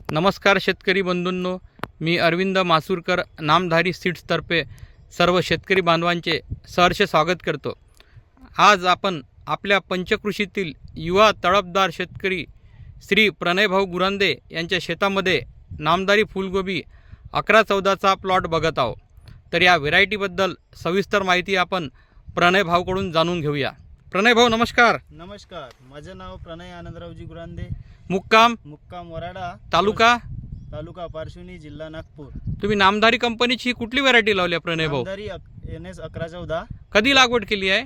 नमस्कार शेतकरी बंधूंनो, मी अरविंद मासुरकर नामधारी सीड्सतर्फे सर्व शेतकरी बांधवांचे सहर्ष स्वागत करतो। आज आपण आपल्या पंचकृषीतील युवा तळपदार शेतकरी श्री प्रणयभाऊ गुरांदे यांच्या शेतामध्ये नामधारी फुलगोबी 11-14चा प्लॉट बघत आहोत। तर या व्हेरायटीबद्दल सविस्तर माहिती आपण प्रणयभाऊकडून जाणून घेऊया। प्रणयभाऊ नमस्कार। नमस्कार, माझं नाव प्रणय आनंदरावजी गुरांदे, मुक्काम वराडा, तालुका पारशिवनी, जिल्हा नागपूर। तुम्ही नामधारी कंपनीची कुठली व्हेरायटी लावली आहे प्रणयभाऊ? नामधारी NS 1114। कधी लागवड केली आहे?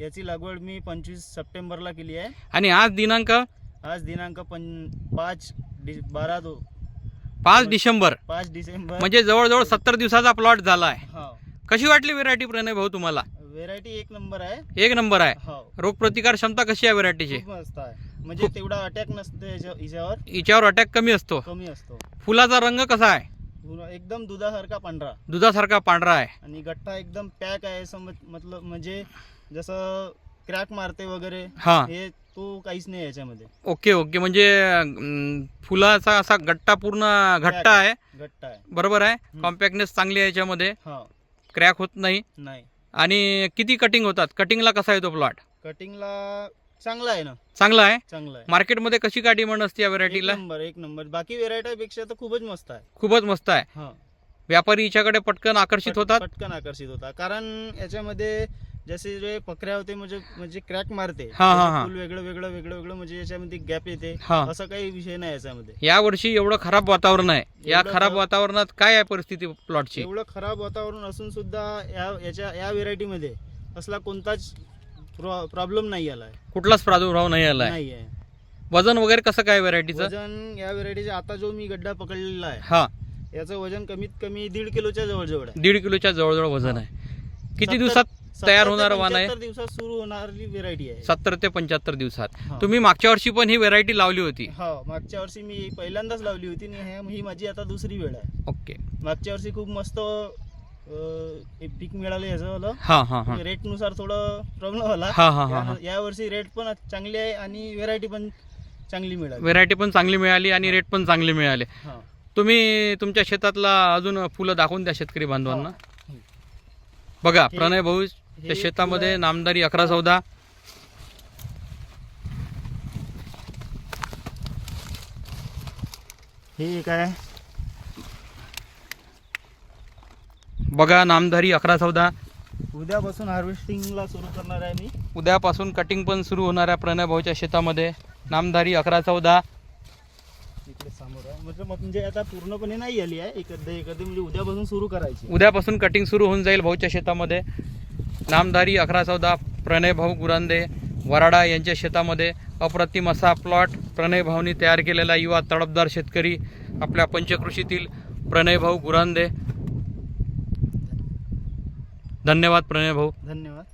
याची लागवड मी 25 सप्टेंबरला केली आहे आणि आज दिनांक 5 डिसेंबर म्हणजे जवळजवळ 70 दिवसाचा प्लॉट झाला आहे। कशी वाटली व्हेरायटी प्रणयभाऊ तुम्हाला? व्हेरायटी एक नंबर आहे। एक नंबर आहे। रोगप्रतिकार क्षमता कशी आहे व्हेरायटीची? मस्त आहे, म्हणजे तेवढा अटॅक नसते हिच्यावर अटॅक कमी असतो। फुलाचा रंग कसा आहे? एकदम दुधासारखा पांढरा आहे आणि गट्टा एकदम पॅक आहे। मतलब म्हणजे जसं क्रॅक मारते वगैरे हे तो काहीच नाही याच्यामध्ये। ओके, म्हणजे फुलाचा असा गट्टा पूर्ण घट्ट आहे, बरोबर आहे। कॉम्पॅक्टनेस चांगली आहे याच्यामध्ये, क्रॅक होत नाही। आणि किती कटिंग होतात? कटिंगला कसा आहे तो प्लॉट? कटिंगला चांगला आहे ना? चांगला आहे। मार्केटमध्ये कशी काय डिमांड असते या व्हेरायटीला? एक नंबर बाकी व्हेरायटीपेक्षा तर खूपच मस्त आहे। व्यापारी याच्याकडे पटकन आकर्षित होतात। कारण याच्यामध्ये जसे जे पकड्या होते म्हणजे क्रॅक मारते, फुल वेगळं म्हणजे याच्यामध्ये गॅप येते, असं काही विषय नाही याच्यामध्ये। या वर्षी एवढं खराब वातावरण आहे, या खराब वातावरणात काय आहे परिस्थिती प्लॉटची? एवढं खराब वातावरण असून सुद्धा या व्हेरायटीमध्ये असला कोणताच प्रॉब्लेम नाही आलाय, कुठलाच प्रादुर्भाव नाही आलाय। वजन वगैरे कसं काय व्हेरायटीचं? वजन या व्हेरायटीचं आता जो मी गड्डा पकडलेला आहे याचं वजन कमीत कमी 1.5 किलोच्या जवळजवळ आहे। 1.5 किलोच्या जवळजवळ वजन आहे। किती दिवसात तयार होणार वाण आहे? 70 दिवसात सुरू होणारी व्हेरायटी आहे। 70 ते 75 दिवसात। तुम्ही मागच्या वर्षी पण ही व्हेरायटी लावली होती? मागच्या वर्षी मी पहिल्यांदाच लावली होती आणि ही माझी आता दुसरी वेळ आहे। ओके, मागच्या वर्षी खूप मस्त पीक मिळालं याचं। रेट नुसार थोडं प्रॉब्लेम झाला। या वर्षी रेट पण चांगली आहे आणि व्हेरायटी पण चांगली मिळाली आणि रेट पण चांगले मिळाले। तुम्ही तुमच्या शेतातला अजून फुलं दाखवून द्या शेतकरी बांधवांना। बघा प्रणय भाऊ त्या शेतामध्ये नामधारी 11-14 हे काय बघा, नामधारी 11-14 उद्यापासून हार्वेस्टिंगला सुरू करणार आहे मी। उद्यापासून कटिंग पण सुरू होणार आहे प्रणय भाऊच्या शेतामध्ये। नामधारी 11-14 इकडे समोर आहे, म्हणजे आता पूर्णपणे नाही आली आहे, एखादी म्हणजे उद्यापासून सुरू करायची। उद्यापासून कटिंग सुरू होऊन जाईल भाऊच्या शेतामध्ये। नामधारी 11-14 प्रणय भाऊ गुरांदे वराडा यांच्या शेतामध्ये अप्रतिम असा प्लॉट प्रणय भाऊनी तयार केलेला युवा तळपदार शेतकरी आपल्या पंचकृषीतील प्रणय भाऊ गुरांदे। धन्यवाद प्रणय भाऊ। धन्यवाद।